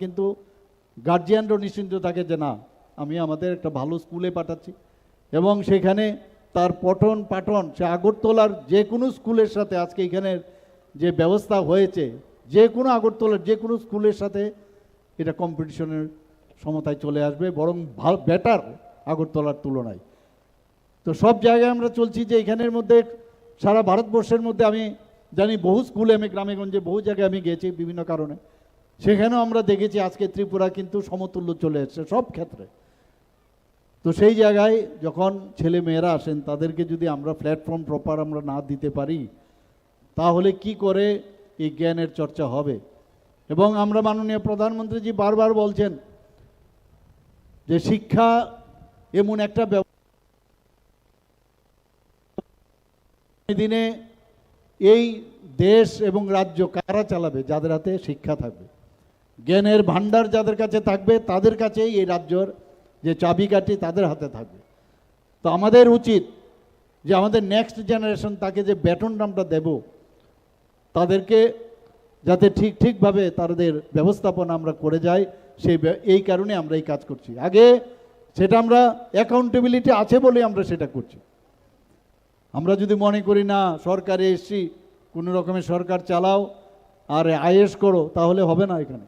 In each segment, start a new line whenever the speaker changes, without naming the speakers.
কিন্তু গার্জিয়ানরাও নিশ্চিন্ত থাকে যে না আমি আমাদের একটা ভালো স্কুলে পাঠাচ্ছি এবং সেখানে তার পঠন পাঠন সে আগরতলার যে কোনো স্কুলের সাথে আজকে এখানের যে ব্যবস্থা হয়েছে যে কোনো আগরতলার যে কোনো স্কুলের সাথে এটা কম্পিটিশনের সমতায় চলে আসবে, বরং বেটার আগরতলার তুলনায়। তো সব জায়গায় আমরা চলছি যে এখানের মধ্যে সারা ভারতবর্ষের মধ্যে আমি জানি বহু স্কুলে আমি গ্রামেগঞ্জে বহু জায়গায় আমি গেছি বিভিন্ন কারণে, সেখানেও আমরা দেখেছি আজকে ত্রিপুরা কিন্তু সমতুল্য চলে এসছে সব ক্ষেত্রে। তো সেই জায়গায় যখন ছেলে মেয়েরা আসেন তাদেরকে যদি আমরা প্ল্যাটফর্ম প্রপার আমরা না দিতে পারি তাহলে কি করে এই জ্ঞানের চর্চা হবে। এবং আমরা মাননীয় প্রধানমন্ত্রীজি বারবার বলছেন যে শিক্ষা এমন একটা দিনে এই দেশ এবং রাজ্য কারা চালাবে? যাদের হাতে শিক্ষা থাকবে, জ্ঞানের ভান্ডার যাদের কাছে থাকবে তাদের কাছেই এই রাজ্যর যে চাবিকাঠি তাদের হাতে থাকবে। তো আমাদের উচিত যে আমাদের নেক্সট জেনারেশন তাকে যে ব্যাটন আমরা দেব তাদেরকে যাতে ঠিকভাবে তাদের ব্যবস্থাপনা আমরা করে যাই, এই কারণে আমরা এই কাজ করছি। আগে সেটা আমরা অ্যাকাউন্টেবিলিটি আছে বলে আমরা সেটা করছি। আমরা যদি মনে করি না সরকারে এসছি কোনো রকমের সরকার চালাও আর আইএস করো তাহলে হবে না। এখানে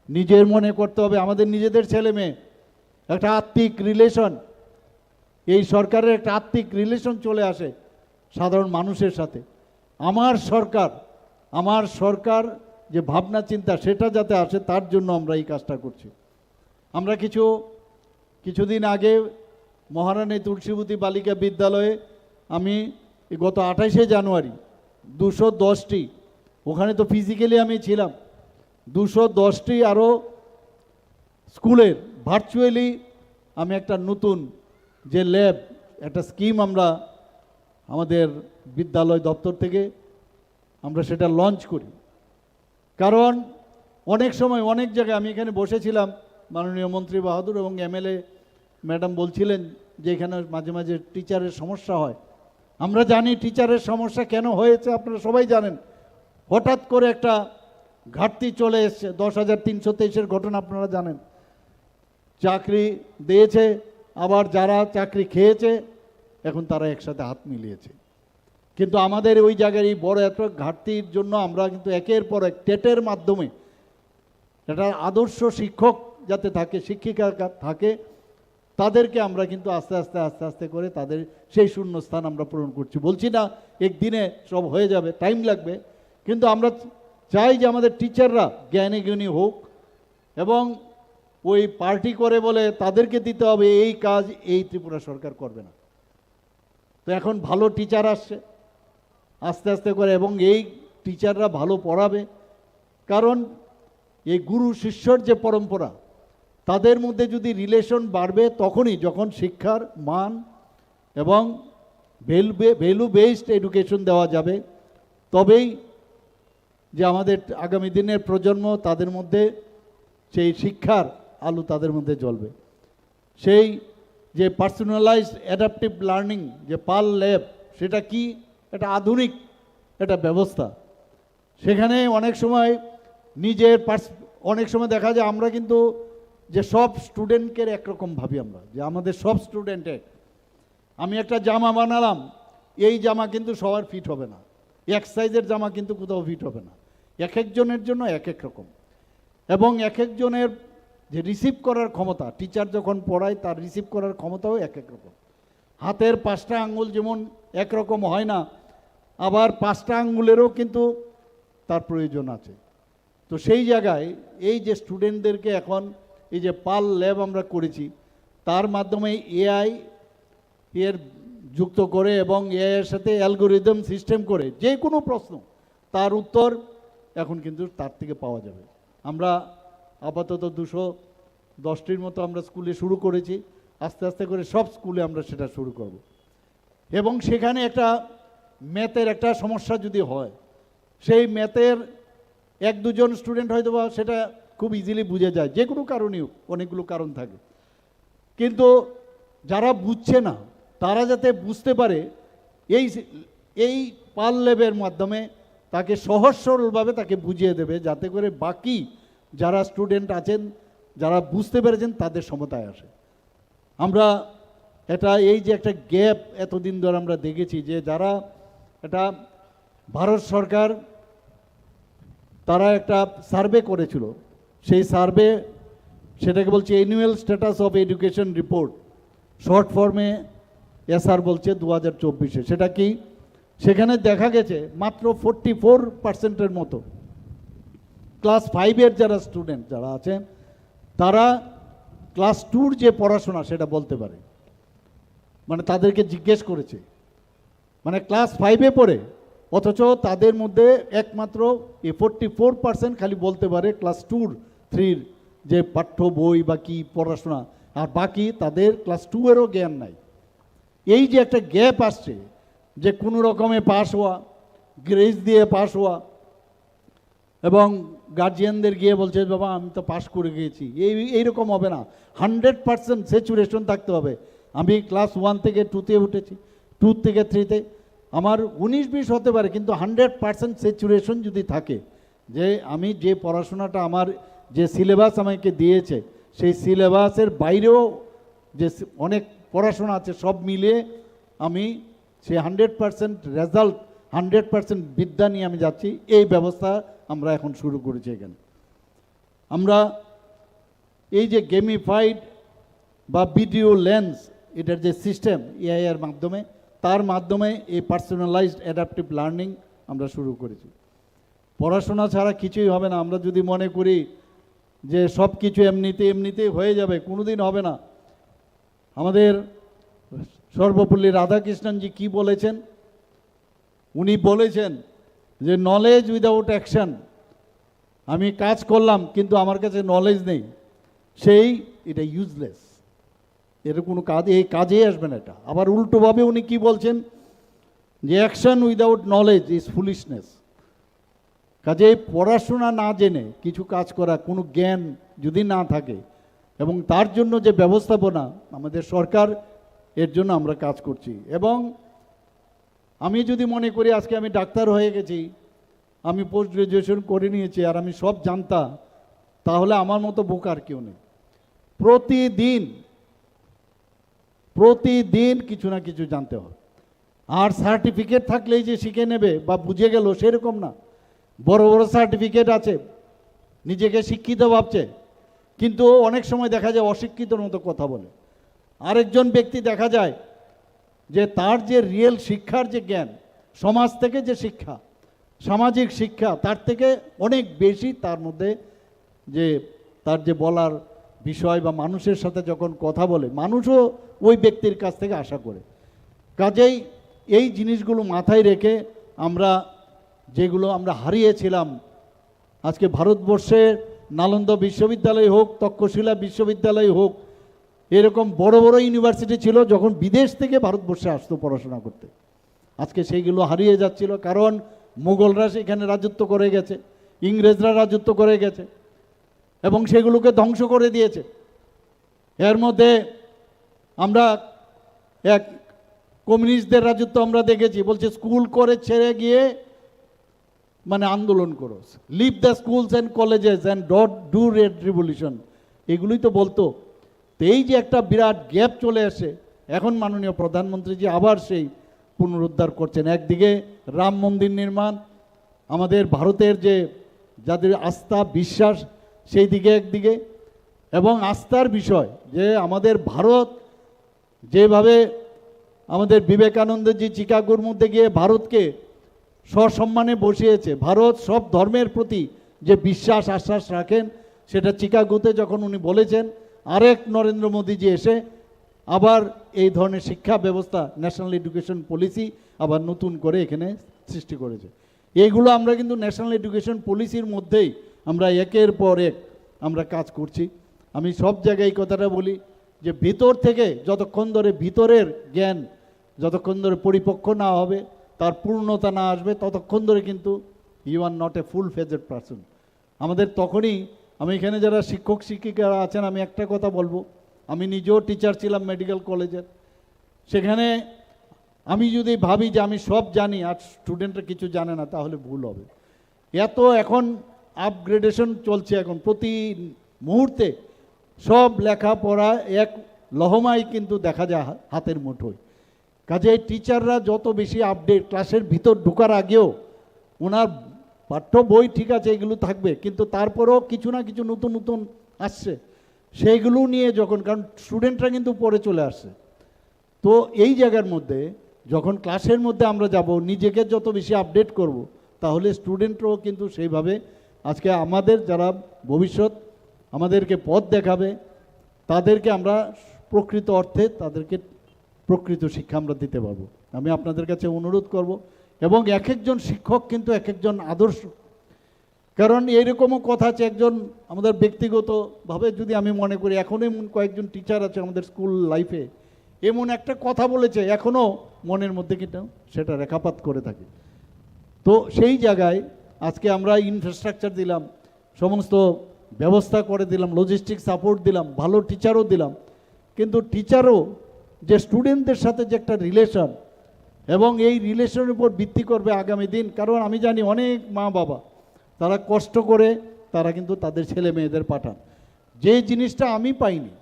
নিজের মনে করতে হবে, আমাদের নিজেদের ছেলে মেয়ে একটা আত্মিক রিলেশন, এই সরকারের একটা আত্মিক রিলেশন চলে আসে সাধারণ মানুষের সাথে। আমার সরকার যে ভাবনা চিন্তা সেটা যাতে আসে তার জন্য আমরা এই কাজটা করছি। আমরা কিছুদিন আগে মহারানী তুলসীবতী বালিকা বিদ্যালয়ে আমি গত 28শে জানুয়ারি 210টি, ওখানে তো ফিজিক্যালি আমি ছিলাম, 210টি আরও স্কুলের ভার্চুয়ালি আমি একটা নতুন যে ল্যাব একটা স্কিম আমরা আমাদের বিদ্যালয় দপ্তর থেকে আমরা সেটা লঞ্চ করি। কারণ অনেক সময় অনেক জায়গায় আমি এখানে বসেছিলাম, মাননীয় মন্ত্রী বাহাদুর এবং এমএলএ ম্যাডাম বলছিলেন যে এখানে মাঝে মাঝে টিচারের সমস্যা হয়। আমরা জানি টিচারের সমস্যা কেন হয়েছে, আপনারা সবাই জানেন। হঠাৎ করে একটা ঘাটতি চলে এসছে, 10,323-এর ঘটনা আপনারা জানেন। চাকরি দিয়েছে, আবার যারা চাকরি খেয়েছে এখন তারা একসাথে হাত মিলিয়েছে। কিন্তু আমাদের ওই জায়গায় এই বড় এত ঘাটতির জন্য আমরা কিন্তু একের পর এক টেটের মাধ্যমে একটা আদর্শ শিক্ষক যাতে থাকে, শিক্ষিকা থাকে, তাদেরকে আমরা কিন্তু আস্তে আস্তে করে তাদের সেই শূন্যস্থান আমরা পূরণ করছি। বলছি না একদিনে সব হয়ে যাবে, টাইম লাগবে, কিন্তু আমরা চাই যে আমাদের টিচাররা জ্ঞানী জ্ঞানী হোক এবং ওই পার্টি করে বলে তাদেরকে দিতে হবে এই কাজ এই ত্রিপুরা সরকার করবে না। তো এখন ভালো টিচার আসছে আস্তে আস্তে করে এবং এই টিচাররা ভালো পড়াবে। কারণ এই গুরু শিষ্যর যে পরম্পরা তাদের মধ্যে যদি রিলেশন বাড়বে তখনই যখন শিক্ষার মান এবং ভ্যালু বেসড এডুকেশন দেওয়া যাবে, তবেই যে আমাদের আগামী দিনের প্রজন্ম তাদের মধ্যে সেই শিক্ষার আলো তাদের মধ্যে জ্বলবে। সেই যে পার্সোনালাইজড অ্যাডাপটিভ লার্নিং যে পাল ল্যাব, সেটা কি এটা আধুনিক একটা ব্যবস্থা। সেখানে অনেক সময় অনেক সময় দেখা যায় আমরা কিন্তু যে সব স্টুডেন্টকে একরকম ভাবি আমরা, যে আমাদের সব স্টুডেন্টের আমি একটা জামা বানালাম, এই জামা কিন্তু সবার ফিট হবে না, এক সাইজের জামা কিন্তু কোথাও ফিট হবে না, এক একজনের জন্য এক এক রকম। এবং এক একজনের যে রিসিভ করার ক্ষমতা, টিচার যখন পড়ায় তার রিসিভ করার ক্ষমতাও এক এক রকম। হাতের 5টা আঙ্গুল যেমন একরকম হয় না, আবার 5টা আঙ্গুলেরও কিন্তু তার প্রয়োজন আছে। তো সেই জায়গায় এই যে স্টুডেন্টদেরকে এখন এই যে পাল ল্যাব আমরা করেছি তার মাধ্যমে এআই এর যুক্ত করে এবং এআই এর সাথে অ্যালগোরিদম সিস্টেম করে যে কোনো প্রশ্ন তার উত্তর এখন কিন্তু তার থেকে পাওয়া যাবে। আমরা আপাতত 210টির মতো আমরা স্কুলে শুরু করেছি, আস্তে আস্তে করে সব স্কুলে আমরা সেটা শুরু করব। এবং সেখানে একটা ম্যাথের একটা সমস্যা যদি হয়, সেই ম্যাথের 1-2 জন স্টুডেন্ট হয়তো বা সেটা খুব ইজিলি বুঝে যায়, যে কোনো কারণেও অনেকগুলো কারণ থাকে, কিন্তু যারা বুঝছে না তারা যাতে বুঝতে পারে এই পাল ল্যাবের মাধ্যমে তাকে সহজ সরলভাবে তাকে বুঝিয়ে দেবে, যাতে করে বাকি যারা স্টুডেন্ট আছেন, যারা বুঝতে পেরেছেন তাদের সমতায় আসে। আমরা এটা এই যে একটা গ্যাপ এতদিন ধরে আমরা দেখেছি, যে যারা এটা ভারত সরকার তারা একটা সার্ভে করেছিল, সেই সার্ভে সেটাকে বলছে annual status of education report, short ফর্মে এসআর বলছে 2024-এ। সেটা কি, সেখানে দেখা গেছে মাত্র 44% মতো ক্লাস 5-এর যারা স্টুডেন্ট যারা আছেন তারা ক্লাস 2-র যে পড়াশোনা সেটা বলতে পারে। মানে তাদেরকে জিজ্ঞেস করেছে, মানে ক্লাস 5-এ পড়ে, অথচ তাদের মধ্যে একমাত্র এই 44% খালি বলতে পারে ক্লাস 2-র 3-র যে পাঠ্য বই বা কি পড়াশোনা, আর বাকি তাদের ক্লাস 2-এরও জ্ঞান নাই। এই যে একটা গ্যাপ আসছে, যে কোনো রকমে পাস হওয়া, গ্রেস দিয়ে পাস হওয়া, এবং গার্জিয়ানদের গিয়ে বলছে বাবা আমি তো পাস করে গিয়েছি, এইরকম হবে না। 100% স্যাচুরেশন থাকতে হবে। আমি ক্লাস 1 থেকে 2-তে উঠেছি, 2 থেকে 3-তে, আমার 19-20 হতে পারে, কিন্তু 100% স্যাচুরেশন যদি থাকে, যে আমি যে পড়াশোনাটা আমার যে সিলেবাস আমাকে দিয়েছে সেই সিলেবাসের বাইরেও যে অনেক পড়াশোনা আছে, সব মিলিয়ে আমি সেই 100% রেজাল্ট, 100% বিদ্যা নিয়ে আমি যাচ্ছি, এই ব্যবস্থা আমরা এখন শুরু করেছি এখানে। আমরা এই যে গেমিফাইড বা ভিডিও লেন্স, এটার যে সিস্টেম এআই এর মাধ্যমে, তার মাধ্যমে এই পার্সোনালাইজড অ্যাডাপটিভ লার্নিং আমরা শুরু করেছি। পড়াশোনা ছাড়া কিছুই হবে না। আমরা যদি মনে করি যে সব কিছু এমনিতেই হয়ে যাবে, কোনোদিন হবে না। আমাদের সর্বপল্লী রাধাকৃষ্ণনজি কি বলেছেন, উনি বলেছেন যে নলেজ উইদাউট অ্যাকশন, আমি কাজ করলাম কিন্তু আমার কাছে নলেজ নেই, এটা ইউজলেস, এর কোনো কাজ, এই কাজেই আসবে না এটা। আবার উল্টোভাবে উনি কি বলছেন, যে action without knowledge is foolishness. কাজে পড়াশোনা না জেনে কিছু কাজ করা, কোনো জ্ঞান যদি না থাকে, এবং তার জন্য যে ব্যবস্থাপনা আমাদের সরকার, এর জন্য আমরা কাজ করছি। এবং আমি যদি মনে করি আজকে আমি ডাক্তার হয়ে গেছি, আমি পোস্ট গ্রাজুয়েশন করে নিয়েছি, আর আমি সব জানতাম, তাহলে আমার মতো বোকার কেউ নেই। প্রতিদিন কিছু না কিছু জানতে হবে। আর সার্টিফিকেট থাকলেই যে শিখে নেবে বা বুঝে গেল সেরকম না। বড় বড় সার্টিফিকেট আছে, নিজেকে শিক্ষিত ভাবছে, কিন্তু অনেক সময় দেখা যায় অশিক্ষিতর মতো কথা বলে। আরেকজন ব্যক্তি দেখা যায় যে তার যে রিয়েল শিক্ষার যে জ্ঞান, সমাজ থেকে যে শিক্ষা, সামাজিক শিক্ষা, তার থেকে অনেক বেশি তার মধ্যে যে তার যে বলার বিষয়, বা মানুষের সাথে যখন কথা বলে, মানুষও ওই ব্যক্তির কাছ থেকে আশা করে। কাজেই এই জিনিসগুলো মাথায় রেখে আমরা যেগুলো আমরা হারিয়েছিলাম, আজকে ভারতবর্ষে নালন্দা বিশ্ববিদ্যালয় হোক, তক্ষশিলা বিশ্ববিদ্যালয় হোক, এরকম বড় বড় ইউনিভার্সিটি ছিল যখন বিদেশ থেকে ভারতবর্ষে আসতো পড়াশোনা করতে। আজকে সেইগুলো হারিয়ে যাচ্ছিল, কারণ মুঘলরা সেখানে রাজত্ব করে গেছে, ইংরেজরা রাজত্ব করে গেছে, এবং সেগুলোকে ধ্বংস করে দিয়েছে। এর মধ্যে আমরা এক কমিউনিস্টদের রাজত্ব আমরা দেখেছি, বলছে স্কুল করে ছেড়ে গিয়ে মানে আন্দোলন করো, leave the schools and colleges and dot do red revolution, এগুলোই তো বলতো। তো এই যে একটা বিরাট গ্যাপ চলে আসে, এখন মাননীয় প্রধানমন্ত্রীজি আবার সেই পুনরুদ্ধার করছেন। একদিকে রাম মন্দির নির্মাণ, আমাদের ভারতের যে যাদের আস্থা বিশ্বাস, সেই দিকে একদিকে, এবং আস্থার বিষয় যে আমাদের ভারত যেভাবে আমাদের বিবেকানন্দজি চিকাগোর মধ্যে গিয়ে ভারতকে সসম্মানে বসিয়েছে, ভারত সব ধর্মের প্রতি যে বিশ্বাস আশ্বাস রাখেন, সেটা চিকাগোতে যখন উনি বলেছেন, আরেক নরেন্দ্র মোদীজি এসে আবার এই ধরনের শিক্ষা ব্যবস্থা, ন্যাশনাল এডুকেশন পলিসি আবার নতুন করে এখানে সৃষ্টি করেছে। এইগুলো আমরা কিন্তু ন্যাশনাল এডুকেশন পলিসির মধ্যেই আমরা একের পর এক আমরা কাজ করছি। আমি সব জায়গায় এই কথাটা বলি যে ভিতর থেকে যতক্ষণ ধরে ভিতরের জ্ঞান যতক্ষণ ধরে পরিপক্ক না হবে, তার পূর্ণতা না আসবে, ততক্ষণ ধরে কিন্তু you are not a full phased person. আমাদের তখনই, আমি এখানে যারা শিক্ষক শিক্ষিকারা আছেন, আমি একটা কথা বলবো, আমি নিজেও টিচার ছিলাম মেডিকেল কলেজের। সেখানে আমি যদি ভাবি যে আমি সব জানি আর স্টুডেন্টরা কিছু জানে না, তাহলে ভুল হবে। এত এখন আপগ্রেডেশন চলছে এখন, প্রতি মুহূর্তে সব লেখাপড়া এক লহমায় কিন্তু দেখা যায় হাতের মুঠোয়। কাজে টিচাররা যত বেশি আপডেট, ক্লাসের ভিতর ঢোকার আগেও ওনার পাঠ্য বই ঠিক আছে এগুলো থাকবে, কিন্তু তারপরেও কিছু না কিছু নতুন নতুন আসছে, সেইগুলো নিয়ে যখন, কারণ স্টুডেন্টরা কিন্তু পরে চলে আসছে, তো এই জায়গার মধ্যে যখন ক্লাসের মধ্যে আমরা যাব, নিজেকে যত বেশি আপডেট করব, তাহলে স্টুডেন্টরাও কিন্তু সেইভাবে আজকে আমাদের যারা ভবিষ্যৎ আমাদেরকে পথ দেখাবে, তাদেরকে আমরা প্রকৃত অর্থে তাদেরকে প্রকৃত শিক্ষা আমরা দিতে পারবো। আমি আপনাদের কাছে অনুরোধ করব, এবং এক একজন শিক্ষক কিন্তু এক একজন আদর্শ, কারণ এইরকমও কথা আছে, একজন আমাদের ব্যক্তিগতভাবে যদি আমি মনে করি, এখন এমন কয়েকজন টিচার আছে আমাদের স্কুল লাইফে, এমন একটা কথা বলেছে এখনও মনের মধ্যে কিন্তু সেটা রেখাপাত করে থাকে। তো সেই জায়গায় আজকে আমরা ইনফ্রাস্ট্রাকচার দিলাম, সমস্ত ব্যবস্থা করে দিলাম, লজিস্টিক সাপোর্ট দিলাম, ভালো টিচারও দিলাম, কিন্তু টিচারও যে স্টুডেন্টদের সাথে যে একটা রিলেশন, এবং এই রিলেশনের উপর ভিত্তি করবে আগামী দিন। কারণ আমি জানি অনেক মা বাবা তারা কষ্ট করে তারা কিন্তু তাদের ছেলে মেয়েদের পাঠান, যে জিনিসটা আমি পাইনি,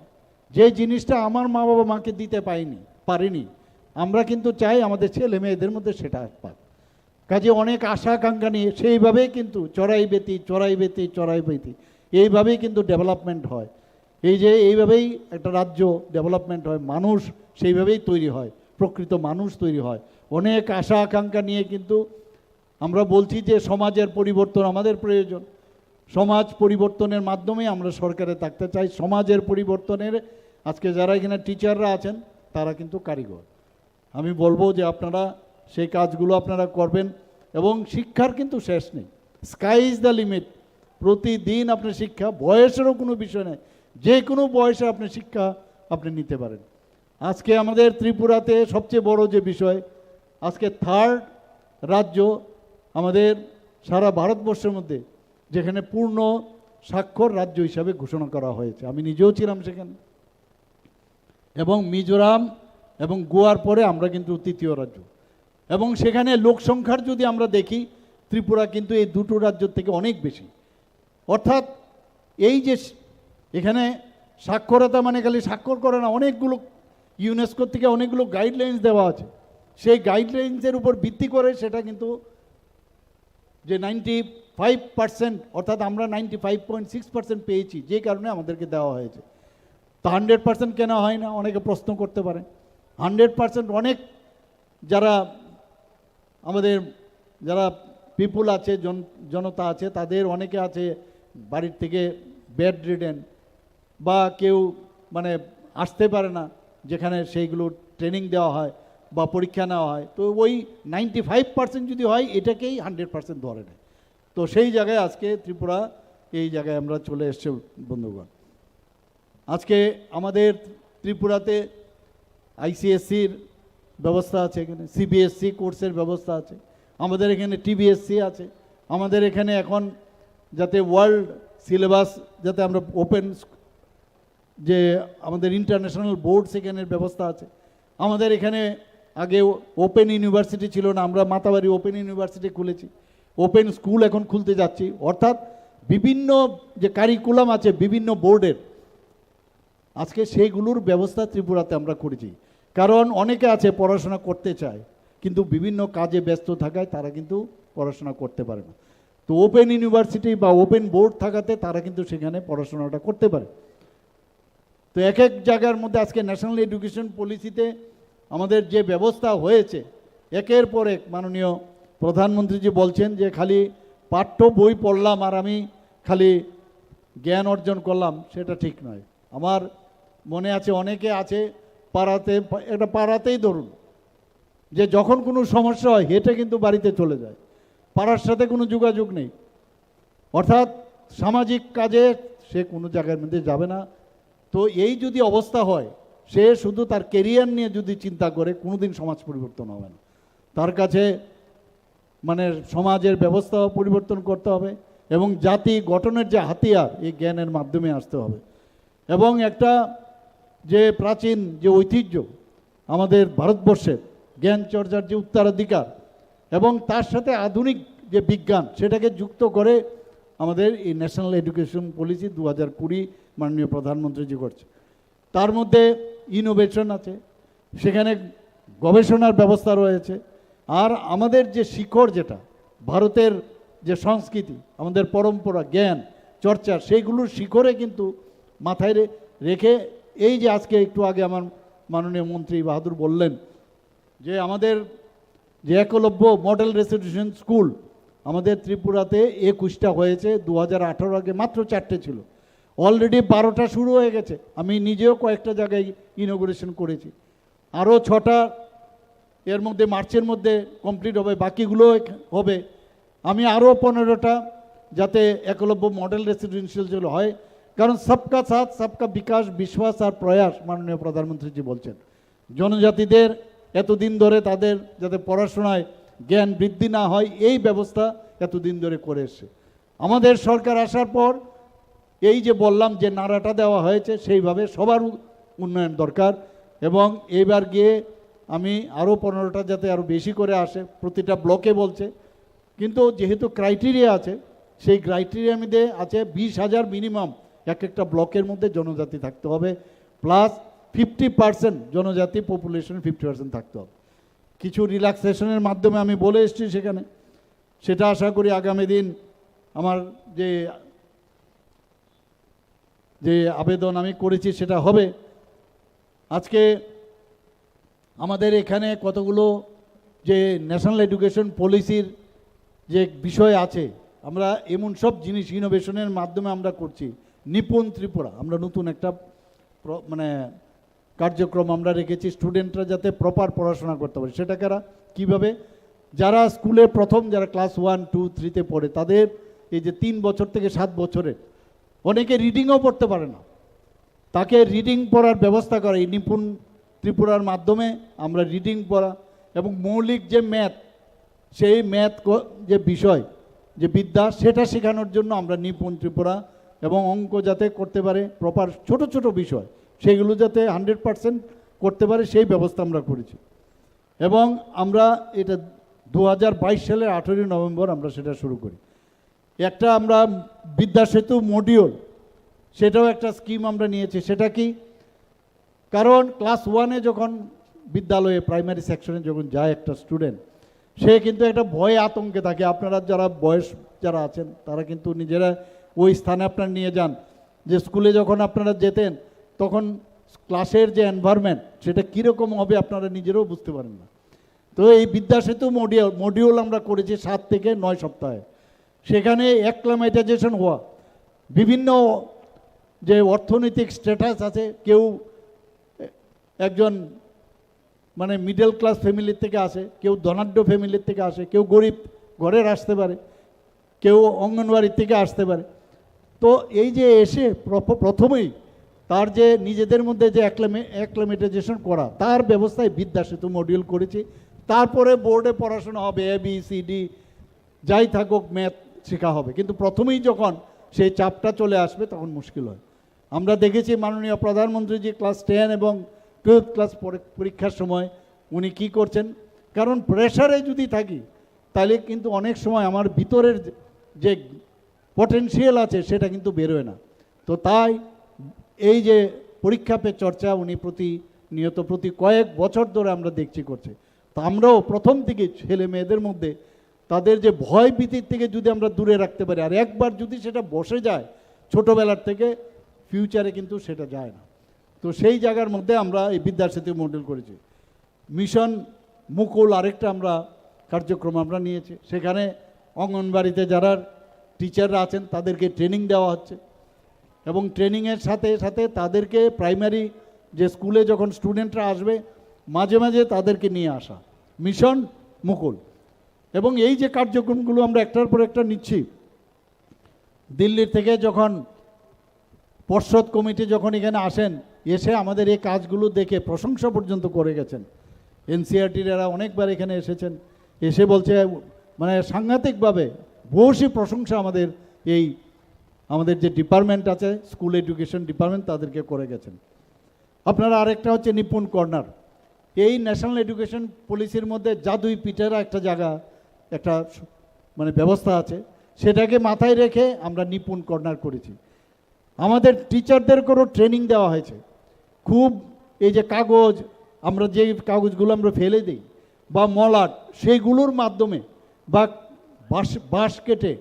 যে জিনিসটা আমার মা বাবা মাকে দিতে পারিনি, আমরা কিন্তু চাই আমাদের ছেলে মেয়েদের মধ্যে সেটা পাক। কাজে অনেক আশা আকাঙ্ক্ষা নিয়ে সেইভাবেই কিন্তু চড়াই বেতি এইভাবেই কিন্তু ডেভেলপমেন্ট হয়। এই যে এইভাবেই একটা রাজ্য ডেভেলপমেন্ট হয়, মানুষ সেইভাবেই তৈরি হয়, প্রকৃত মানুষ তৈরি হয়। অনেক আশা আকাঙ্ক্ষা নিয়ে কিন্তু আমরা বলছি যে সমাজের পরিবর্তন আমাদের প্রয়োজন, সমাজ পরিবর্তনের মাধ্যমে আমরা সরকারে থাকতে চাই। সমাজের পরিবর্তনের আজকে যারা এখানে টিচাররা আছেন তারা কিন্তু কারিগর। আমি বলবো যে আপনারা সেই কাজগুলো আপনারা করবেন, এবং শিক্ষার কিন্তু শেষ নেই, স্কাই ইজ দ্য লিমিট। প্রতিদিন আপনার শিক্ষা, বয়সেরও কোনো বিষয় নেই, যে কোনো বয়সে আপনি শিক্ষা আপনি নিতে পারেন। আজকে আমাদের ত্রিপুরাতে সবচেয়ে বড় যে বিষয়, আজকে থার্ড রাজ্য আমাদের সারা ভারতবর্ষের মধ্যে যেখানে পূর্ণ স্বাক্ষর রাজ্য হিসাবে ঘোষণা করা হয়েছে। আমি নিজেও ছিলাম সেখানে, এবং মিজোরাম এবং গোয়ার পরে আমরা কিন্তু তৃতীয় রাজ্য, এবং সেখানে লোক সংখ্যার যদি আমরা দেখি, ত্রিপুরা কিন্তু এই দুটো রাজ্যের থেকে অনেক বেশি। অর্থাৎ এই যে এখানে সাক্ষরতা মানে খালি স্বাক্ষর করে না, অনেকগুলো ইউনেস্কো থেকে অনেকগুলো গাইডলাইন্স দেওয়া আছে, সেই গাইডলাইন্সের উপর ভিত্তি করে সেটা কিন্তু যে 95% অর্থাৎ আমরা 95.6% পেয়েছি, যে কারণে আমাদেরকে দেওয়া হয়েছে। তা 100% কেন হয় না, অনেকে প্রশ্ন করতে পারে। 100% অনেক যারা আমাদের যারা পিপুল আছে, জনতা আছে, তাদের অনেকে আছে বাড়ির থেকে বেড রিডেন, বা কেউ মানে আসতে পারে না, যেখানে সেইগুলো ট্রেনিং দেওয়া হয় বা পরীক্ষা নেওয়া হয়। তো ওই 95% যদি হয়, এটাকেই 100% ধরে নেয়। তো সেই জায়গায় আজকে ত্রিপুরা এই জায়গায় আমরা চলে এসেছি বন্ধুগণ। আজকে আমাদের ত্রিপুরাতে আইসিএসসির ব্যবস্থা আছে, এখানে সিবিএসসি কোর্সের ব্যবস্থা আছে, আমাদের এখানে টিবিএসসি আছে, আমাদের এখানে এখন যাতে ওয়ার্ল্ড সিলেবাস যাতে আমরা ওপেন, যে আমাদের ইন্টারন্যাশনাল বোর্ড সেখানের ব্যবস্থা আছে। আমাদের এখানে আগে ওপেন ইউনিভার্সিটি ছিল না, আমরা মাতাবাড়ি ওপেন ইউনিভার্সিটি খুলেছি, ওপেন স্কুল এখন খুলতে যাচ্ছি। অর্থাৎ বিভিন্ন যে কারিকুলাম আছে বিভিন্ন বোর্ডের, আজকে সেইগুলোর ব্যবস্থা ত্রিপুরাতে আমরা করেছি। কারণ অনেকে আছে পড়াশোনা করতে চায়, কিন্তু বিভিন্ন কাজে ব্যস্ত থাকায় তারা কিন্তু পড়াশোনা করতে পারে না। তো ওপেন ইউনিভার্সিটি বা ওপেন বোর্ড থাকাতে তারা কিন্তু সেখানে পড়াশোনাটা করতে পারে। তো এক এক জায়গার মধ্যে আজকে ন্যাশনাল এডুকেশন পলিসিতে আমাদের যে ব্যবস্থা হয়েছে, একের পর এক মাননীয় প্রধানমন্ত্রীজি বলছেন যে খালি পাঠ্য বই পড়লাম আর আমি খালি জ্ঞান অর্জন করলাম, সেটা ঠিক নয়। আমার মনে আছে অনেকে আছে পাড়াতে, এটা পাড়াতেই ধরুন, যে যখন কোনো সমস্যা হয় হেঁটে কিন্তু বাড়িতে চলে যায়, পাড়ার সাথে কোনো যোগাযোগ নেই। অর্থাৎ সামাজিক কাজে সে কোনো জায়গার মধ্যে যাবে না। তো এই যদি অবস্থা হয়, সে শুধু তার কেরিয়ার নিয়ে যদি চিন্তা করে, কোনোদিন সমাজ পরিবর্তন হবে না। তার কাছে মানে সমাজের ব্যবস্থা পরিবর্তন করতে হবে, এবং জাতি গঠনের যে হাতিয়ার, এই জ্ঞানের মাধ্যমে আসতে হবে। এবং একটা যে প্রাচীন যে ঐতিহ্য আমাদের ভারতবর্ষের, জ্ঞান চর্চার যে উত্তরাধিকার, এবং তার সাথে আধুনিক যে বিজ্ঞান, সেটাকে যুক্ত করে আমাদের এই ন্যাশনাল এডুকেশন পলিসি 2020 মাননীয় প্রধানমন্ত্রীজি করছে। তার মধ্যে ইনোভেশন আছে, সেখানে গবেষণার ব্যবস্থা রয়েছে। আর আমাদের যে শিকড়, যেটা ভারতের যে সংস্কৃতি, আমাদের পরম্পরা, জ্ঞান চর্চা, সেইগুলোর শিকড়ে কিন্তু মাথায় রেখে এই যে আজকে একটু আগে আমার মাননীয় মন্ত্রী বাহাদুর বললেন যে আমাদের যে একলব্য মডেল রেসিডেন্সিয়াল স্কুল আমাদের ত্রিপুরাতে 21টা হয়েছে, 2018 আগে মাত্র 4টে ছিল, অলরেডি 12টা শুরু হয়ে গেছে। আমি নিজেও কয়েকটা জায়গায় ইনোগ্রেশন করেছি, আরও 6টা এর মধ্যে মার্চের মধ্যে কমপ্লিট হবে, বাকিগুলো হবে। আমি আরও 15টা যাতে একলব্য মডেল রেসিডেন্সিয়াল যেগুলো হয়, কারণ সবকা সাথ সবকা বিকাশ, বিশ্বাস আর প্রয়াস মাননীয় প্রধানমন্ত্রীজি বলছেন। জনজাতিদের এতদিন ধরে তাদের যাতে পড়াশোনায় জ্ঞান বৃদ্ধি না হয়, এই ব্যবস্থা এতদিন ধরে করে এসছে। আমাদের সরকার আসার পর এই যে বললাম যে নাড়াটা দেওয়া হয়েছে, সেইভাবে সবার উন্নয়ন দরকার। এবং এইবার গিয়ে আমি আরও 15টা যাতে আরও বেশি করে আসে, প্রতিটা ব্লকে বলছে, কিন্তু যেহেতু ক্রাইটেরিয়া আছে, সেই ক্রাইটেরিয়ার মধ্যে আছে 20,000 মিনিমাম এক একটা ব্লকের মধ্যে জনজাতি থাকতে হবে, প্লাস 50% জনজাতি পপুলেশন 50% থাকতে হবে। কিছু রিল্যাক্সেশনের মাধ্যমে আমি বলে এসেছি সেখানে, সেটা আশা করি আগামী দিন আমার যে আবেদন আমি করেছি সেটা হবে। আজকে আমাদের এখানে কতগুলো যে ন্যাশনাল এডুকেশন পলিসির যে বিষয় আছে, আমরা এমন সব জিনিস ইনোভেশনের মাধ্যমে আমরা করছি। নিপুণ ত্রিপুরা আমরা নতুন একটা মানে কার্যক্রম আমরা রেখেছি, স্টুডেন্টরা যাতে প্রপার পড়াশোনা করতে পারে। সেটা কারা কীভাবে, যারা স্কুলে প্রথম যারা ক্লাস 1, 2, 3-তে পড়ে, তাদের এই যে 3 বছর থেকে 7 বছরের অনেকে রিডিংও পড়তে পারে না, তাকে রিডিং পড়ার ব্যবস্থা করা এই নিপুণ ত্রিপুরার মাধ্যমে আমরা রিডিং পড়া এবং মৌলিক যে ম্যাথ, সেই ম্যাথ যে বিষয় যে বিদ্যা, সেটা শেখানোর জন্য আমরা নিপুণ ত্রিপুরা এবং অঙ্ক যাতে করতে পারে প্রপার ছোট ছোট বিষয়, সেগুলো যাতে 100% করতে পারে সেই ব্যবস্থা আমরা করেছি। এবং আমরা এটা 2022 সালের 18 নভেম্বর আমরা সেটা শুরু করি। একটা আমরা বিদ্যাসেতু মডিউল, সেটাও একটা স্কিম আমরা নিয়েছি। সেটা কি, কারণ ক্লাস 1-এ যখন বিদ্যালয়ে প্রাইমারি সেকশনে যখন যায় একটা স্টুডেন্ট, সে কিন্তু একটা ভয় আতঙ্কে থাকে। আপনারা যারা বয়স যারা আছেন তারা কিন্তু নিজেরা ওই স্থানে আপনারা নিয়ে যান, যে স্কুলে যখন আপনারা যেতেন তখন ক্লাসের যে এনভায়রনমেন্ট সেটা কীরকম হবে আপনারা নিজেরাও বুঝতে পারেন না। তো এই বিদ্যাসেতু মডিউল আমরা করেছি 7 থেকে 9 সপ্তাহে। সেখানে অ্যাক্লামেটাইজেশন হওয়া, বিভিন্ন যে অর্থনৈতিক স্ট্যাটাস আছে, কেউ একজন মানে মিডল ক্লাস ফ্যামিলির থেকে আসে, কেউ ধনাঢ্য ফ্যামিলির থেকে আসে, কেউ গরিব ঘরের আসতে পারে, কেউ অঙ্গনওয়াড়ির থেকে আসতে পারে। তো এই যে এসে প্রথমেই তার যে নিজেদের মধ্যে যে অ্যাক্লামেটাইজেশন করা, তার ব্যবস্থায় বিদ্যাসেতু মডিউল করেছি। তারপরে বোর্ডে পড়াশোনা হবে, ABCD যাই থাকুক, ম্যাথ শেখা হবে, কিন্তু প্রথমেই যখন সেই চাপটা চলে আসবে তখন মুশকিল হয়। আমরা দেখেছি মাননীয় প্রধানমন্ত্রীজি ক্লাস 10 এবং 12 ক্লাস পরীক্ষার সময় উনি কি করছেন, কারণ প্রেশারে যদি থাকি তাহলে কিন্তু অনেক সময় আমার ভিতরের যে পটেনশিয়াল আছে সেটা কিন্তু বেরোয় না। তো তাই এই যে পরীক্ষা পে চর্চা উনি প্রতি কয়েক বছর ধরে আমরা দেখছি করছে। তো আমরাও প্রথম থেকে ছেলে মেয়েদের মধ্যে তাদের যে ভয় ভীতির থেকে যদি আমরা দূরে রাখতে পারি, আর একবার যদি সেটা বসে যায় ছোটোবেলার থেকে, ফিউচারে কিন্তু সেটা যায় না। তো সেই জায়গার মধ্যে আমরা এই বিদ্যাসেতু মডেল করেছি। মিশন মুকুল আরেকটা আমরা কার্যক্রম আমরা নিয়েছি, সেখানে অঙ্গনবাড়িতে যারা টিচাররা আছেন তাদেরকে ট্রেনিং দেওয়া হচ্ছে, এবং ট্রেনিংয়ের সাথে সাথে তাদেরকে প্রাইমারি যে স্কুলে যখন স্টুডেন্টরা আসবে মাঝে মাঝে তাদেরকে নিয়ে আসা, মিশন মুকুল। এবং এই যে কার্যক্রমগুলো আমরা একটার পর একটা নিচ্ছি, দিল্লির থেকে যখন পর্ষদ কমিটি যখন এখানে আসেন, এসে আমাদের এই কাজগুলো দেখে প্রশংসা পর্যন্ত করে গেছেন। NCERTর এরা অনেকবার এখানে এসেছেন, এসে বলছে মানে সাংঘাতিকভাবে বহুশী প্রশংসা আমাদের যে ডিপার্টমেন্ট আছে স্কুল এডুকেশন ডিপার্টমেন্ট তাদেরকে করে গেছেন। আপনারা আরেকটা হচ্ছে নিপুণ কর্নার। এই ন্যাশনাল এডুকেশন পলিসির মধ্যে জাদুই পিঠের একটা জায়গা, একটা মানে ব্যবস্থা আছে, সেটাকে মাথায় রেখে আমরা নিপুণ কর্নার করেছি। আমাদের টিচারদেরকেও ট্রেনিং দেওয়া হয়েছে। খুব এই যে কাগজ, আমরা যে কাগজগুলো আমরা ফেলে দিই বা মলাট, সেইগুলোর মাধ্যমে বা বাঁশ কেটে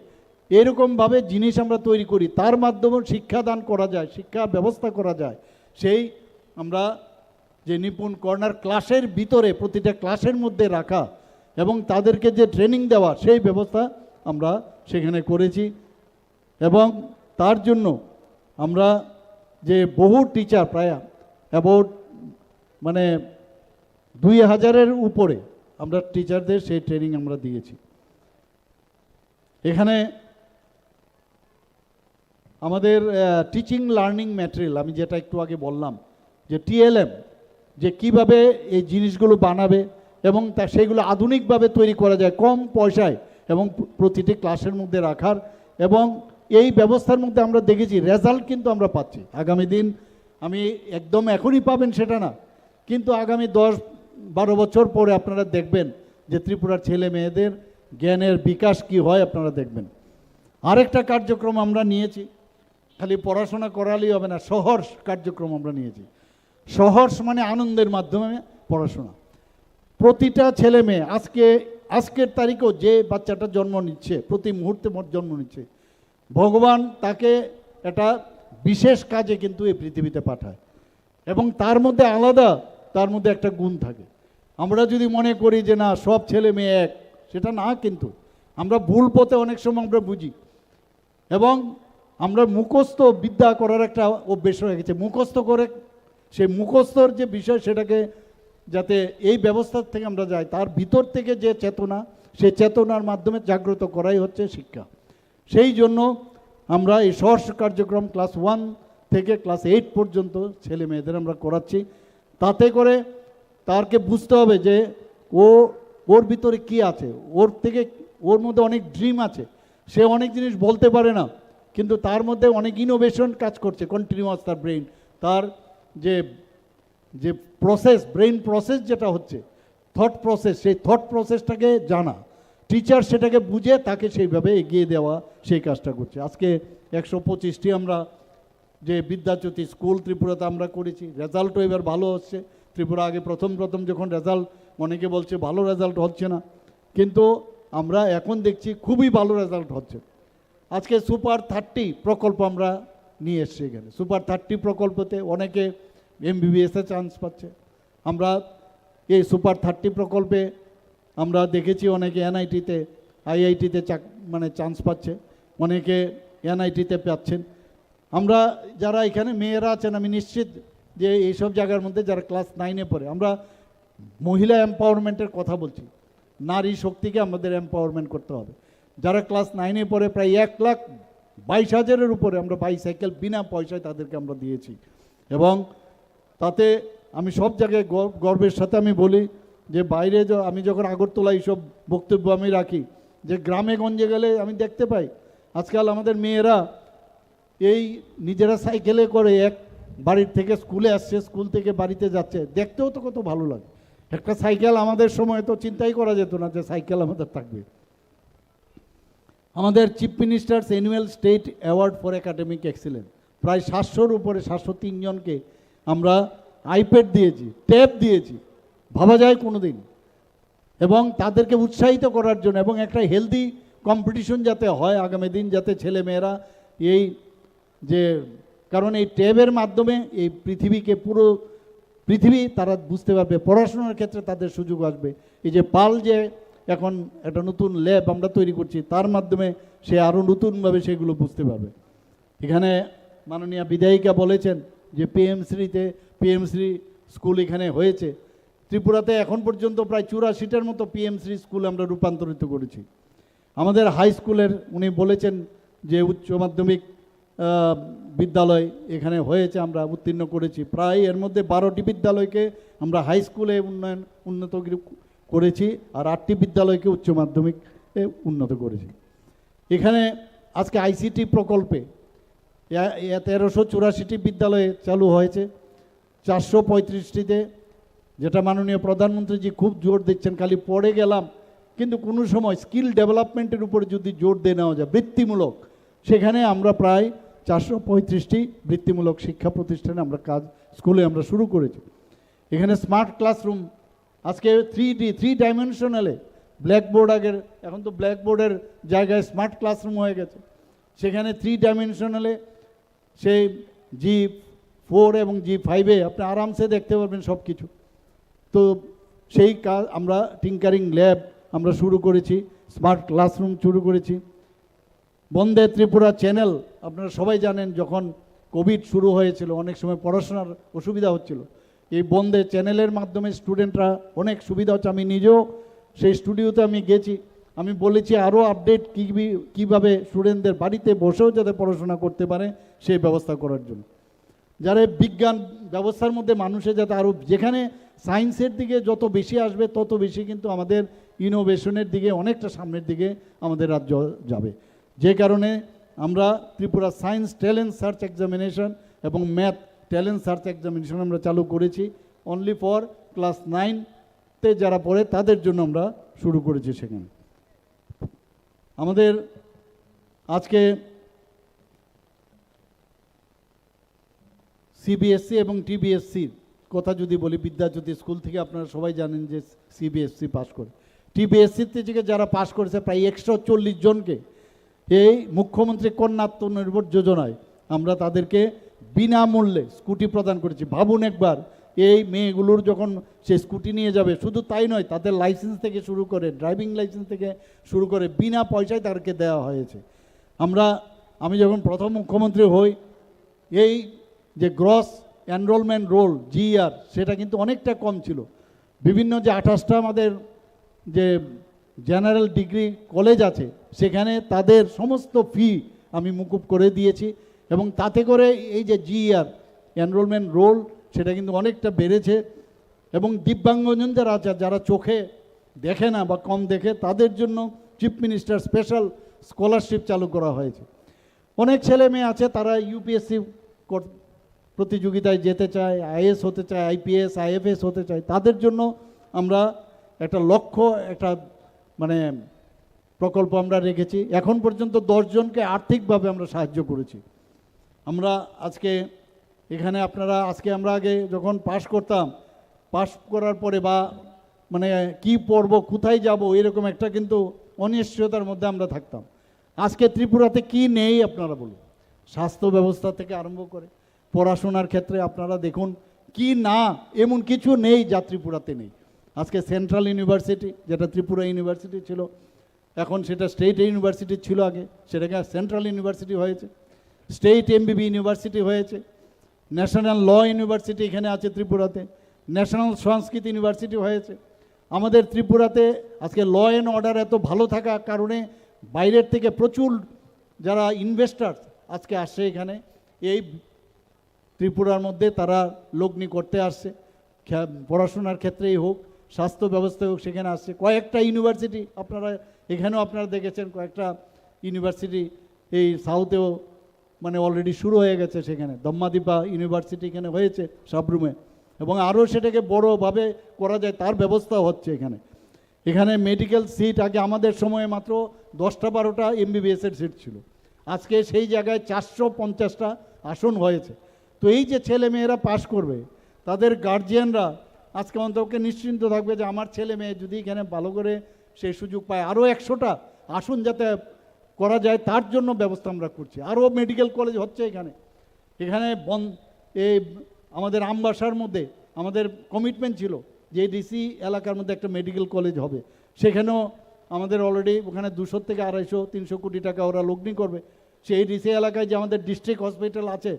এরকমভাবে জিনিস আমরা তৈরি করি, তার মাধ্যমে শিক্ষাদান করা যায়, শিক্ষা ব্যবস্থা করা যায়। সেই আমরা যে নিপুণ কর্নার ক্লাসের ভিতরে প্রতিটা ক্লাসের মধ্যে রাখা এবং তাদেরকে যে ট্রেনিং দেওয়া, সেই ব্যবস্থা আমরা সেখানে করেছি। এবং তার জন্য আমরা যে বহু টিচার, প্রায় অ্যাবাউট মানে 2000-এর উপরে আমরা টিচারদের সেই ট্রেনিং আমরা দিয়েছি। এখানে আমাদের টিচিং লার্নিং ম্যাটেরিয়াল, আমি যেটা একটু আগে বললাম যে টিএলএম, যে কিভাবে এই জিনিসগুলো বানাবে এবং তা সেগুলো আধুনিকভাবে তৈরি করা যায় কম পয়সায় এবং প্রতিটি ক্লাসের মধ্যে রাখার, এবং এই ব্যবস্থার মধ্যে আমরা দেখেছি রেজাল্ট কিন্তু আমরা পাচ্ছি। আগামী দিন আমি একদম এখনই পাবেন সেটা না, কিন্তু আগামী 10-12 বছর পরে আপনারা দেখবেন যে ত্রিপুরার ছেলে মেয়েদের জ্ঞানের বিকাশ কি হয়, আপনারা দেখবেন। আরেকটা কার্যক্রম আমরা নিয়েছি, খালি পড়াশোনা করালেই হবে না, সহর্ষ কার্যক্রম আমরা নিয়েছি। সহর্ষ মানে আনন্দের মাধ্যমে পড়াশোনা। প্রতিটা ছেলে মেয়ে আজকের তারিখেও যে বাচ্চাটা জন্ম নিচ্ছে, প্রতি মুহূর্তে জন্ম নিচ্ছে, ভগবান তাকে একটা বিশেষ কাজে কিন্তু এই পৃথিবীতে পাঠায় এবং তার মধ্যে আলাদা, তার মধ্যে একটা গুণ থাকে। আমরা যদি মনে করি যে না সব ছেলে মেয়ে এক, সেটা না, কিন্তু আমরা ভুল পথে অনেক সময় আমরা বুঝি এবং আমরা মুখস্থ বিদ্যা করার একটা অভ্যেস হয়ে গেছে। মুখস্থ করে সেই মুখস্থর যে বিষয়, সেটাকে যাতে এই ব্যবস্থার থেকে আমরা যাই, তার ভিতর থেকে যে চেতনা, সেই চেতনার মাধ্যমে জাগ্রত করাই হচ্ছে শিক্ষা। সেই জন্য আমরা এই সহর্ষ কার্যক্রম ক্লাস 1 থেকে ক্লাস 8 পর্যন্ত ছেলে মেয়েদের আমরা করাচ্ছি। তাতে করে তারকে বুঝতে হবে যে ওর ভিতরে কি আছে, ওর মধ্যে অনেক ড্রিম আছে, সে অনেক জিনিস বলতে পারে না, কিন্তু তার মধ্যে অনেক ইনোভেশন কাজ করছে কন্টিনিউয়াস। তার ব্রেন, তার যে প্রসেস, ব্রেন প্রসেস যেটা হচ্ছে থট প্রসেস, সেই থট প্রসেসটাকে জানা, টিচার সেটাকে বুঝে তাকে সেইভাবে এগিয়ে দেওয়া, সেই কাজটা করছে। আজকে 125টি আমরা যে বিদ্যাজ্যোতি স্কুল ত্রিপুরাতে আমরা করেছি, রেজাল্টও এবার ভালো হচ্ছে। ত্রিপুরা আগে প্রথম যখন রেজাল্ট, অনেকে বলছে ভালো রেজাল্ট হচ্ছে না, কিন্তু আমরা এখন দেখছি খুবই ভালো রেজাল্ট হচ্ছে। আজকে সুপার 30 প্রকল্প আমরা নিয়ে এসছি এখানে। সুপার 30 প্রকল্পতে অনেকে MBBS-এ চান্স পাচ্ছে। আমরা এই সুপার 30 প্রকল্পে আমরা দেখেছি অনেকে NIT-তে, IIT-তে মানে চান্স পাচ্ছে, অনেকে NIT-তে পাচ্ছেন। আমরা যারা এখানে মেয়েরা আছেন, আমি নিশ্চিত যে এইসব জায়গার মধ্যে যারা ক্লাস 9-এ পড়ে, আমরা মহিলা এম্পাওয়ারমেন্টের কথা বলছি, নারী শক্তিকে আমাদের এম্পাওয়ারমেন্ট করতে হবে। যারা ক্লাস 9-এ পড়ে প্রায় 1,22,000-এর উপরে আমরা বাইসাইকেল বিনা পয়সায় তাদেরকে আমরা দিয়েছি। এবং তাতে আমি সব জায়গায় গর্বের সাথে আমি বলি যে বাইরে আমি যখন আগরতলা এইসব বক্তব্য আমি রাখি, যে গ্রামে গঞ্জে গেলে আমি দেখতে পাই আজকাল আমাদের মেয়েরা এই নিজেরা সাইকেলে করে এক বাড়ির থেকে স্কুলে আসছে, স্কুল থেকে বাড়িতে যাচ্ছে, দেখতেও তো কত ভালো লাগে। একটা সাইকেল আমাদের সময় তো চিন্তাই করা যেত না যে সাইকেল আমাদের থাকবে। আমাদের chief ministers annual state award for academic excellence, প্রায় 700-র উপরে 703 জনকে আমরা আইপ্যাড দিয়েছি, ট্যাব দিয়েছি, ভাবা যায় কোনো দিন, এবং তাদেরকে উৎসাহিত করার জন্য এবং একটা হেলদি কম্পিটিশন যাতে হয় আগামী দিন, যাতে ছেলে মেয়েরা এই যে, কারণ এই ট্যাবের মাধ্যমে এই পৃথিবীকে, পুরো পৃথিবী তারা বুঝতে পারবে, পড়াশোনার ক্ষেত্রে তাদের সুযোগ আসবে। এই যে পাল যে এখন একটা নতুন ল্যাব আমরা তৈরি করছি, তার মাধ্যমে সে আরও নতুনভাবে সেগুলো বুঝতে পারবে। এখানে মাননীয় বিধায়িকা বলেছেন যে পিএমশ্রী স্কুল এখানে হয়েছে। ত্রিপুরাতে এখন পর্যন্ত প্রায় 84টার মতো পিএমশ্রী স্কুল আমরা রূপান্তরিত করেছি। আমাদের হাই স্কুলের উনি বলেছেন যে উচ্চ মাধ্যমিক বিদ্যালয় এখানে হয়েছে, আমরা উত্তীর্ণ করেছি প্রায়, এর মধ্যে 12টি বিদ্যালয়কে আমরা হাই স্কুলে উন্নত করেছি আর 8টি বিদ্যালয়কে উচ্চ মাধ্যমিকে উন্নত করেছি। এখানে আজকে ICT প্রকল্পে 1384টি বিদ্যালয়ে চালু হয়েছে, 435টিতে, যেটা মাননীয় প্রধানমন্ত্রীজি খুব জোর দিচ্ছেন, খালি পড়ে গেলাম কিন্তু কোনো সময় স্কিল ডেভেলপমেন্টের উপরে যদি জোর দিয়ে নেওয়া যায় বৃত্তিমূলক, সেখানে আমরা প্রায় 435টি বৃত্তিমূলক শিক্ষা প্রতিষ্ঠানে আমরা কাজ স্কুলে আমরা শুরু করেছি। এখানে স্মার্ট ক্লাসরুম আজকে 3 ডাইমেনশনালে, ব্ল্যাকবোর্ড আগের, এখন তো ব্ল্যাকবোর্ডের জায়গায় স্মার্ট ক্লাসরুম হয়ে গেছে। সেখানে 3 ডাইমেনশনালে সেই G4 এবং G5-এ আপনি আরামসে দেখতে পারবেন সব কিছু। তো সেই কাজ আমরা টিঙ্কারিং ল্যাব আমরা শুরু করেছি, স্মার্ট ক্লাসরুম শুরু করেছি। বন্দে ত্রিপুরা চ্যানেল আপনারা সবাই জানেন, যখন কোভিড শুরু হয়েছিল অনেক সময় পড়াশোনার অসুবিধা হচ্ছিল, এই বন্দে চ্যানেলের মাধ্যমে স্টুডেন্টরা অনেক সুবিধা হচ্ছে। আমি নিজেও সেই স্টুডিওতে আমি গেছি, আমি বলেছি আরও আপডেট কীভাবে স্টুডেন্টদের বাড়িতে বসেও যাতে পড়াশোনা করতে পারে সেই ব্যবস্থা করার জন্য। যারা বিজ্ঞান ব্যবস্থার মধ্যে মানুষে যাতে আরও, যেখানে সায়েন্সের দিকে যত বেশি আসবে তত বেশি কিন্তু আমাদের ইনোভেশনের দিকে অনেকটা সামনের দিকে আমাদের রাজ্য যাবে। যে কারণে আমরা Tripura science talent search examination এবং ম্যাথ ট্যালেন্ট সার্চ এক্সামিনেশন আমরা চালু করেছি। অনলি ফর ক্লাস 9-তে যারা পড়ে তাদের জন্য আমরা শুরু করেছি। সেখানে আমাদের আজকে সিবিএসসি এবং টিবিএসসির কথা যদি বলি, বিদ্যাজ্যোতি স্কুল থেকে আপনারা সবাই জানেন যে সিবিএসসি পাস করে, টিবিএসসি থেকে যারা পাস করেছে প্রায় 140 জনকে এই মুখ্যমন্ত্রী কন্যা আত্মনির্ভর যোজনায় আমরা তাদেরকে বিনামূল্যে স্কুটি প্রদান করেছি। ভাবুন একবার, এই মেয়েগুলোর যখন সে স্কুটি নিয়ে যাবে, শুধু তাই নয়, তাদের লাইসেন্স থেকে শুরু করে, ড্রাইভিং লাইসেন্স থেকে শুরু করে বিনা পয়সায় তাদেরকে দেওয়া হয়েছে। আমি যখন প্রথম মুখ্যমন্ত্রী হই, এই যে গ্রস এনরোলমেন্ট রোল GER সেটা কিন্তু অনেকটা কম ছিল। বিভিন্ন যে 28টা আমাদের যে জেনারেল ডিগ্রি কলেজ আছে সেখানে তাদের সমস্ত ফি আমি মুকুব করে দিয়েছি, এবং তাতে করে এই যে GER এনরোলমেন্ট রোল সেটা কিন্তু অনেকটা বেড়েছে। এবং দিব্যাঙ্গজন যারা আছে, যারা চোখে দেখে না বা কম দেখে, তাদের জন্য চিফ মিনিস্টার স্পেশাল স্কলারশিপ চালু করা হয়েছে। অনেক ছেলে মেয়ে আছে তারা UPSC প্রতিযোগিতায় যেতে চায়, IAS হতে চায়, IPS IFS হতে চায়, তাদের জন্য আমরা একটা লক্ষ্য, একটা প্রকল্প আমরা রেখেছি। এখন পর্যন্ত 10 জনকে আর্থিকভাবে আমরা সাহায্য করেছি। আমরা আজকে এখানে আমরা আগে যখন পাস করতাম, পাস করার পরে বা কি পড়বো, কোথায় যাব, এরকম একটা কিন্তু অনিশ্চয়তার মধ্যে আমরা থাকতাম। আজকে ত্রিপুরাতে কি নেই আপনারা বলুন? স্বাস্থ্য ব্যবস্থা থেকে আরম্ভ করে পড়াশোনার ক্ষেত্রে আপনারা দেখুন কি না, এমন কিছু নেই যা ত্রিপুরাতে নেই। আজকে সেন্ট্রাল ইউনিভার্সিটি, যেটা ত্রিপুরা ইউনিভার্সিটি ছিল, এখন সেটা স্টেট ইউনিভার্সিটি ছিল আগে, সেটাকে সেন্ট্রাল ইউনিভার্সিটি হয়েছে, স্টেট MBB ইউনিভার্সিটি হয়েছে, ন্যাশনাল ল ইউনিভার্সিটি এখানে আছে ত্রিপুরাতে, ন্যাশনাল সংস্কৃত ইউনিভার্সিটি হয়েছে। আমাদের ত্রিপুরাতে আজকে ল অ্যান্ড অর্ডার এত ভালো থাকার কারণে বাইরের থেকে প্রচুর যারা ইনভেস্টার্স আজকে আসছে এখানে, এই ত্রিপুরার মধ্যে তারা লগ্নি করতে আসছে, পড়াশোনার ক্ষেত্রেই হোক, স্বাস্থ্য ব্যবস্থায় হোক, সেখানে আসছে। কয়েকটা ইউনিভার্সিটি এখানেও আপনারা দেখেছেন, কয়েকটা ইউনিভার্সিটি এই সাউথেও অলরেডি শুরু হয়ে গেছে। সেখানে দম্মাদিপা ইউনিভার্সিটি এখানে হয়েছে সাবরুমে, এবং আরও সেটাকে বড়োভাবে করা যায় তার ব্যবস্থা হচ্ছে এখানে মেডিকেল সিট আগে আমাদের সময়ে মাত্র 10-12টা MBBS-এর সিট ছিল, আজকে সেই জায়গায় 450টা আসন হয়েছে। তো এই যে ছেলে মেয়েরা পাশ করবে, তাদের গার্জিয়ানরা আজকে অন্তত নিশ্চিন্ত থাকবে যে আমার ছেলে মেয়ে যদি এখানে ভালো করে সেই সুযোগ পায়, আরও 100টা আসন যাতে করা যায় তার জন্য ব্যবস্থা আমরা করছি। আরও মেডিকেল কলেজ হচ্ছে এখানে এই আমাদের আমবাসার মধ্যে আমাদের কমিটমেন্ট ছিল যে DC এলাকার মধ্যে একটা মেডিকেল কলেজ হবে, সেখানেও আমাদের অলরেডি ওখানে 200 থেকে 250-300 কোটি টাকা ওরা লগ্নি করবে। সেই DC এলাকায় যে আমাদের ডিস্ট্রিক্ট হসপিটাল আছে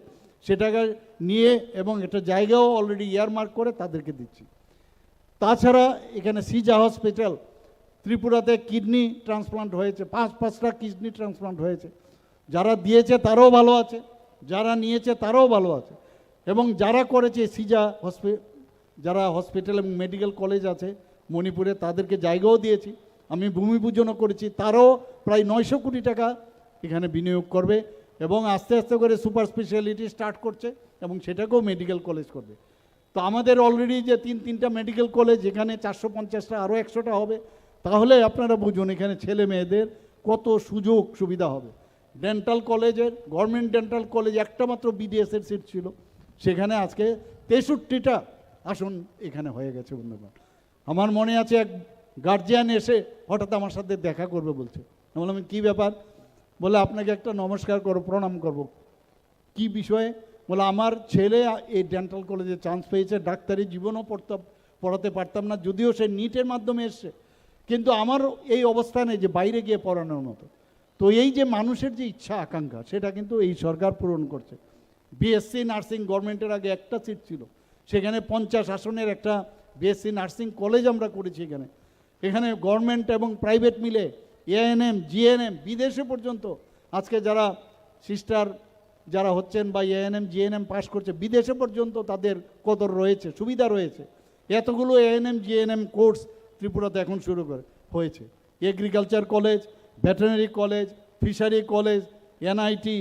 সেটাকে নিয়ে, এবং একটা জায়গাও অলরেডি ইয়ারমার্ক করে তাদেরকে দিচ্ছি। তাছাড়া এখানে সিজা হসপিটাল, ত্রিপুরাতে কিডনি ট্রান্সপ্লান্ট হয়েছে, 5টা কিডনি ট্রান্সপ্লান্ট হয়েছে। যারা দিয়েছে তারাও ভালো আছে, যারা নিয়েছে তারাও ভালো আছে, এবং যারা করেছে সিজা যারা হসপিটাল এবং মেডিকেল কলেজ আছে মণিপুরে, তাদেরকে জায়গাও দিয়েছি, আমি ভূমি পূজনও করেছি। তারাও প্রায় 900 কোটি টাকা এখানে বিনিয়োগ করবে, এবং আস্তে আস্তে করে সুপার স্পেশালিটি স্টার্ট করছে, এবং সেটাকেও মেডিকেল কলেজ করবে। তো আমাদের অলরেডি যে 3টা মেডিকেল কলেজ, এখানে 450টা, আরও 100টা হবে, তাহলে আপনারা বুঝুন এখানে ছেলে মেয়েদের কত সুযোগ সুবিধা হবে। ডেন্টাল কলেজের, গভর্নমেন্ট ডেন্টাল কলেজ একটা মাত্র বিডিএসের সিট ছিল, সেখানে আজকে 63টা আসন এখানে হয়ে গেছে বন্ধুগণ। আমার মনে আছে এক গার্জিয়ান এসে হঠাৎ আমার সাথে দেখা করবে বলছে। আমি বললাম কী ব্যাপার? বলে আপনাকে একটা নমস্কার করো, প্রণাম করব। কি বিষয়ে? বলে আমার ছেলে এই ডেন্টাল কলেজে চান্স পেয়েছে, ডাক্তারি জীবনও পড়াতে পারতাম না, যদিও সে নিটের মাধ্যমে এসছে, কিন্তু আমার এই অবস্থানে যে বাইরে গিয়ে পড়ানোর মতো। তো এই যে মানুষের যে ইচ্ছা আকাঙ্ক্ষা, সেটা কিন্তু এই সরকার পূরণ করছে। বিএসসি নার্সিং গভর্নমেন্টের আগে একটা সিট ছিল, সেখানে 50 আসনের একটা বিএসসি নার্সিং কলেজ আমরা করেছি এখানে। এখানে গভর্নমেন্ট এবং প্রাইভেট মিলে এএনএম, জিএনএম, বিদেশে পর্যন্ত আজকে যারা সিস্টার যারা হচ্ছেন বা এএনএম জিএনএম পাস করছে, বিদেশে পর্যন্ত তাদের কদর রয়েছে, সুবিধা রয়েছে। এতগুলো এএনএম জিএনএম কোর্স ত্রিপুরাতে এখন শুরু হয়েছে। Agriculture college, veterinary college, fishery college, NIT,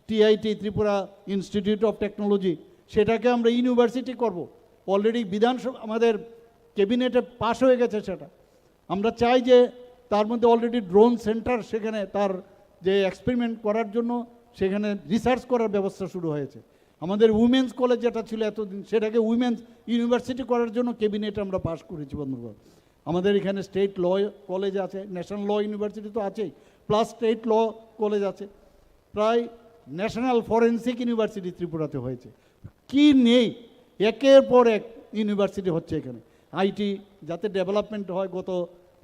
TIT, Tripura institute of technology, সেটাকে আমরা ইউনিভার্সিটি করব। অলরেডি বিধানসভা আমাদের ক্যাবিনেটে পাশ হয়ে গেছে সেটা। আমরা চাই যে তার মধ্যে অলরেডি ড্রোন সেন্টার, সেখানে তার যে এক্সপেরিমেন্ট করার জন্য সেখানে রিসার্চ করার ব্যবস্থা শুরু হয়েছে। আমাদের উইমেন্স কলেজ যেটা ছিল এতদিন, সেটাকে উইমেন্স ইউনিভার্সিটি করার জন্য ক্যাবিনেটে আমরা পাশ করেছি বন্ধুগণ। আমাদের এখানে স্টেট ল কলেজ আছে, ন্যাশনাল ল ইউনিভার্সিটি তো আছেই, প্লাস স্টেট ল কলেজ আছে, প্রায় ন্যাশনাল ফরেন্সিক ইউনিভার্সিটি ত্রিপুরাতে হয়েছে। কি নেই, একের পর এক ইউনিভার্সিটি হচ্ছে এখানে। আইটি যাতে ডেভেলপমেন্ট হয়, গত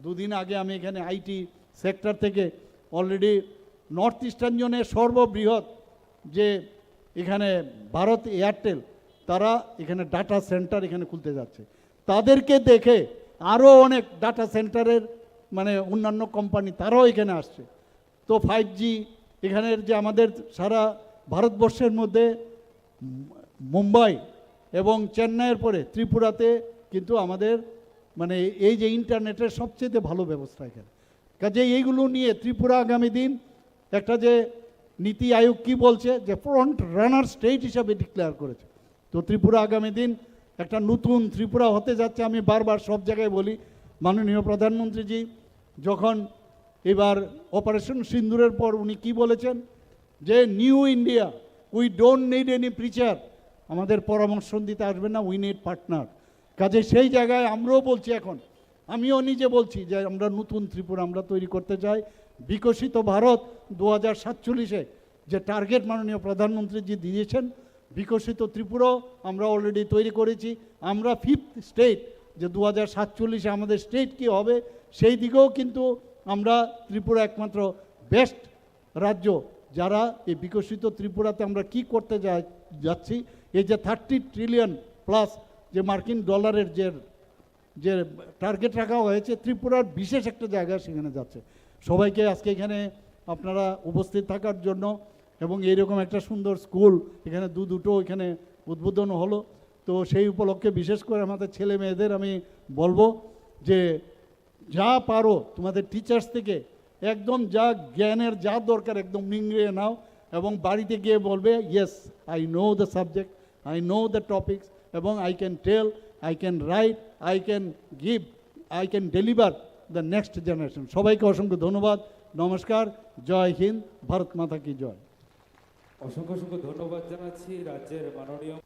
2 দিন আগে আমি এখানে আইটি সেক্টর থেকে অলরেডি নর্থ ইস্টার্ন জোনের সর্ববৃহৎ যে এখানে ভারত এয়ারটেল, তারা এখানে ডাটা সেন্টার এখানে খুলতে যাচ্ছে। তাদেরকে দেখে আরও অনেক ডাটা সেন্টারের মানে অন্যান্য কোম্পানি তারাও এখানে আসছে। তো 5G এখানের যে আমাদের সারা ভারতবর্ষের মধ্যে মুম্বাই এবং চেন্নাইয়ের পরে ত্রিপুরাতে কিন্তু আমাদের মানে এই যে ইন্টারনেটের সবচেয়ে ভালো ব্যবস্থা এখানে। কাজে এইগুলো নিয়ে ত্রিপুরা আগামী দিন একটা যে নীতি আয়োগ কি বলছে যে ফ্রন্ট রানার স্টেট হিসাবে ডিক্লেয়ার করেছে। তো ত্রিপুরা আগামী দিন একটা নতুন ত্রিপুরা হতে যাচ্ছে। আমি বারবার সব জায়গায় বলি, মাননীয় প্রধানমন্ত্রীজি যখন এবার অপারেশন সিন্দুরের পর উনি কি বলেছেন যে new India, we don't need any preacher, আমাদের পরামর্শ দিতে আসবে না, উই নিড পার্টনার। কাজে সেই জায়গায় আমরাও বলছি, এখন আমিও নিজে বলছি যে আমরা নতুন ত্রিপুরা আমরা তৈরি করতে চাই। বিকশিত ভারত 2047-এ যে টার্গেট মাননীয় প্রধানমন্ত্রীজি দিয়েছেন, বিকশিত ত্রিপুরাও আমরা অলরেডি তৈরি করেছি। আমরা 5th স্টেট, যে 2047-এ আমাদের স্টেট কি হবে সেই দিকেও কিন্তু আমরা ত্রিপুরা একমাত্র বেস্ট রাজ্য যারা এই বিকশিত ত্রিপুরাতে আমরা কি করতে যাচ্ছি। এই যে 30 ট্রিলিয়ন প্লাস যে মার্কিন ডলারের যে টার্গেট রাখা হয়েছে, ত্রিপুরার বিশেষ একটা জায়গা সেখানে যাচ্ছে। সবাইকে আজকে এখানে আপনারা উপস্থিত থাকার জন্য, এবং এইরকম একটা সুন্দর স্কুল এখানে দুটো এখানে উদ্বোধন হলো। তো সেই উপলক্ষে বিশেষ করে আমাদের ছেলে মেয়েদের আমি বলবো যে যা পারো তোমাদের টিচার্স থেকে একদম যা জ্ঞানের যা দরকার একদম নিংড়িয়ে নাও, এবং বাড়িতে গিয়ে বলবে yes I know the subject, I know the topics, এবং I can tell, I can write, I can give, I can deliver the next generation. সবাইকে অসংখ্য ধন্যবাদ, নমস্কার, জয় হিন্দ, ভারত মাতা কি জয়।
অসংখ্য ধন্যবাদ জানাচ্ছি রাজ্যের মাননীয়